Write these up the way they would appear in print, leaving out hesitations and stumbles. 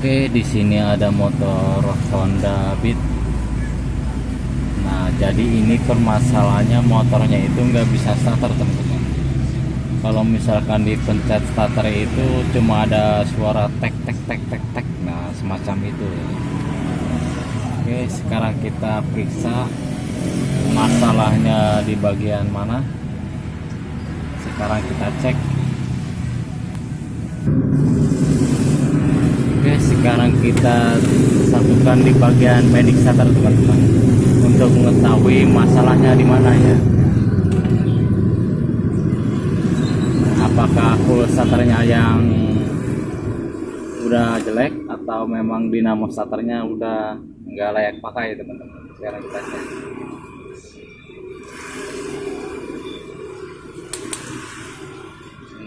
Oke, di sini ada motor Honda Beat. Nah, jadi ini permasalahannya motornya itu nggak bisa starter, teman-teman. Kalau misalkan dipencet starter itu cuma ada suara tek tek tek tek tek. Nah, semacam itu. Oke, sekarang kita periksa masalahnya di bagian mana. Sekarang kita cek. Oke, sekarang kita satukan di bagian medic starter, teman-teman, untuk mengetahui masalahnya di mana ya. Apakah full starternya yang udah jelek atau memang dinamo starternya udah nggak layak pakai, teman-teman. Sekarang kita cek.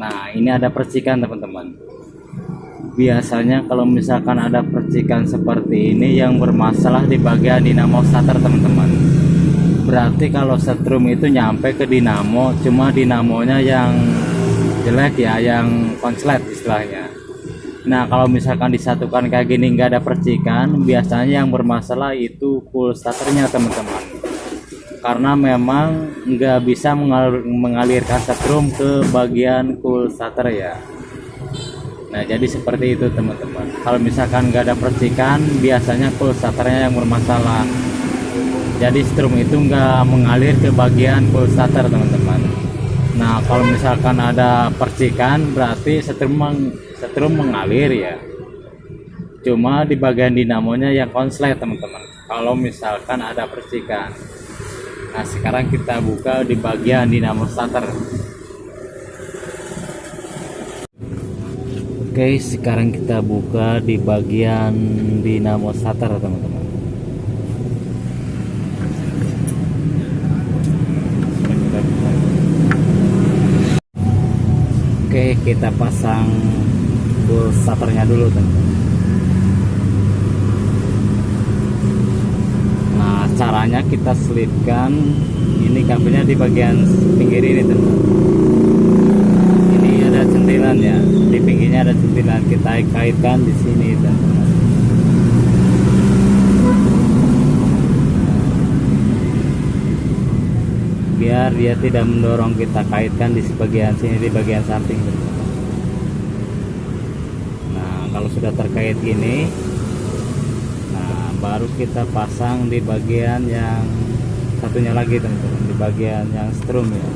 Nah, ini ada percikan, teman-teman. Biasanya kalau misalkan ada percikan seperti ini yang bermasalah di bagian dinamo starter, teman-teman. Berarti kalau setrum itu nyampe ke dinamo, cuma dinamonya yang jelek ya, yang konslet istilahnya. Nah, kalau misalkan disatukan kayak gini nggak ada percikan, biasanya yang bermasalah itu full starternya, teman-teman. Karena memang nggak bisa mengalirkan setrum ke bagian full starter ya. Nah, jadi seperti itu, teman-teman. Kalau misalkan nggak ada percikan, biasanya full starternya yang bermasalah. Jadi strum itu nggak mengalir ke bagian full starter, teman-teman. Nah, kalau misalkan ada percikan, berarti setrum mengalir ya. Cuma di bagian dinamonya yang konslet, teman-teman. Kalau misalkan ada percikan. Nah, sekarang kita buka di bagian dinamo starter. Oke, sekarang kita buka di bagian dinamo starter, teman-teman. Oke, kita pasang full starternya dulu, teman-teman. Nah, caranya kita selipkan ini kabelnya di bagian pinggir ini, teman-teman. Ini ada centilan ya. Di pinggirnya ada centilan, kita kaitkan di sini, teman-teman. Biar dia tidak mendorong, kita kaitkan di bagian sini, di bagian samping, teman-teman. Nah, kalau sudah terkait gini, nah baru kita pasang di bagian yang satunya lagi, teman-teman, di bagian yang strum ya.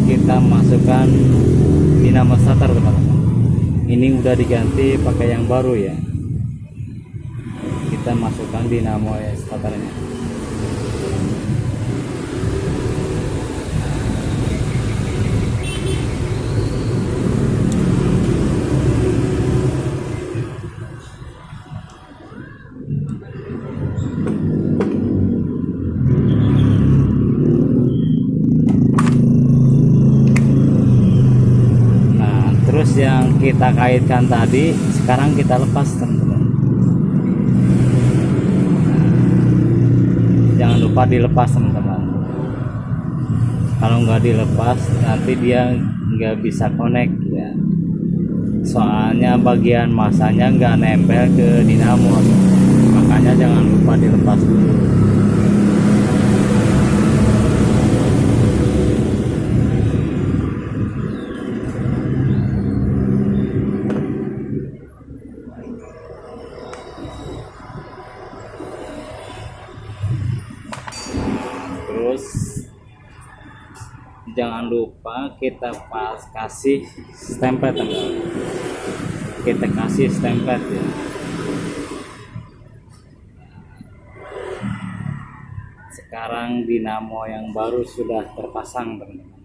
Kita masukkan dinamo starter, teman-teman. Ini udah diganti pakai yang baru ya. Kita masukkan dinamo starternya. Terus yang kita kaitkan tadi sekarang kita lepas, teman-teman. Jangan lupa dilepas, teman-teman. Kalau nggak dilepas nanti dia nggak bisa connect ya. Soalnya bagian masanya nggak nempel ke dinamo, makanya jangan lupa dilepas dulu. Terus jangan lupa kita kasih stempel, teman-teman. Kita kasih stempel ya. Sekarang dinamo yang baru sudah terpasang, teman-teman.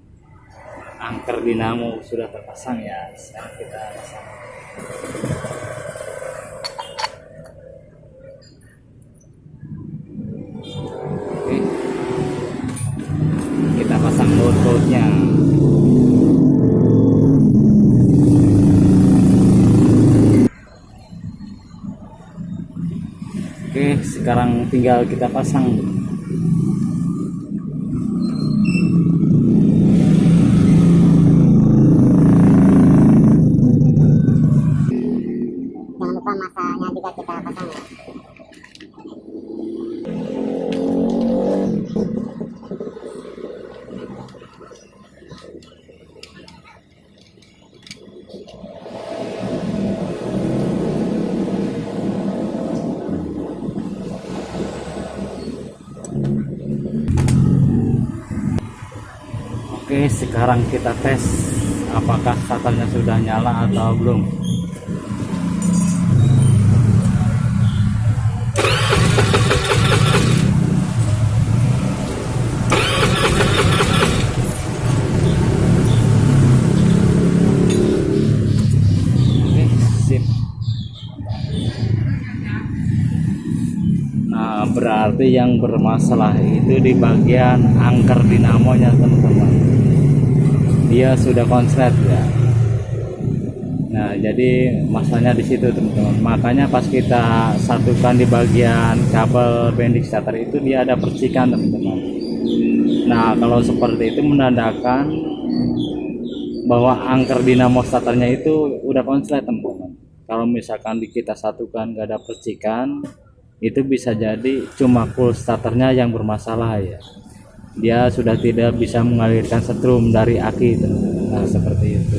Angker dinamo sudah terpasang ya. Sekarang kita pasang. sekarang tinggal kita pasang. Jangan lupa masanya juga kita pasang ya. Oke, sekarang kita tes apakah starternya sudah nyala atau belum. Oke, sip. Nah, berarti yang bermasalah itu di bagian angker dinamonya, teman-teman. Dia sudah konslet ya. Nah, jadi masalahnya di situ, teman-teman. Makanya pas kita satukan di bagian kabel bending starter itu dia ada percikan, teman-teman. Nah, kalau seperti itu menandakan bahwa angker dinamo starternya itu udah konslet, teman-teman. Kalau misalkan kita satukan gak ada percikan, itu bisa jadi cuma full starternya yang bermasalah ya. Dia sudah tidak bisa mengalirkan setrum dari aki, teman-teman. Nah, seperti itu.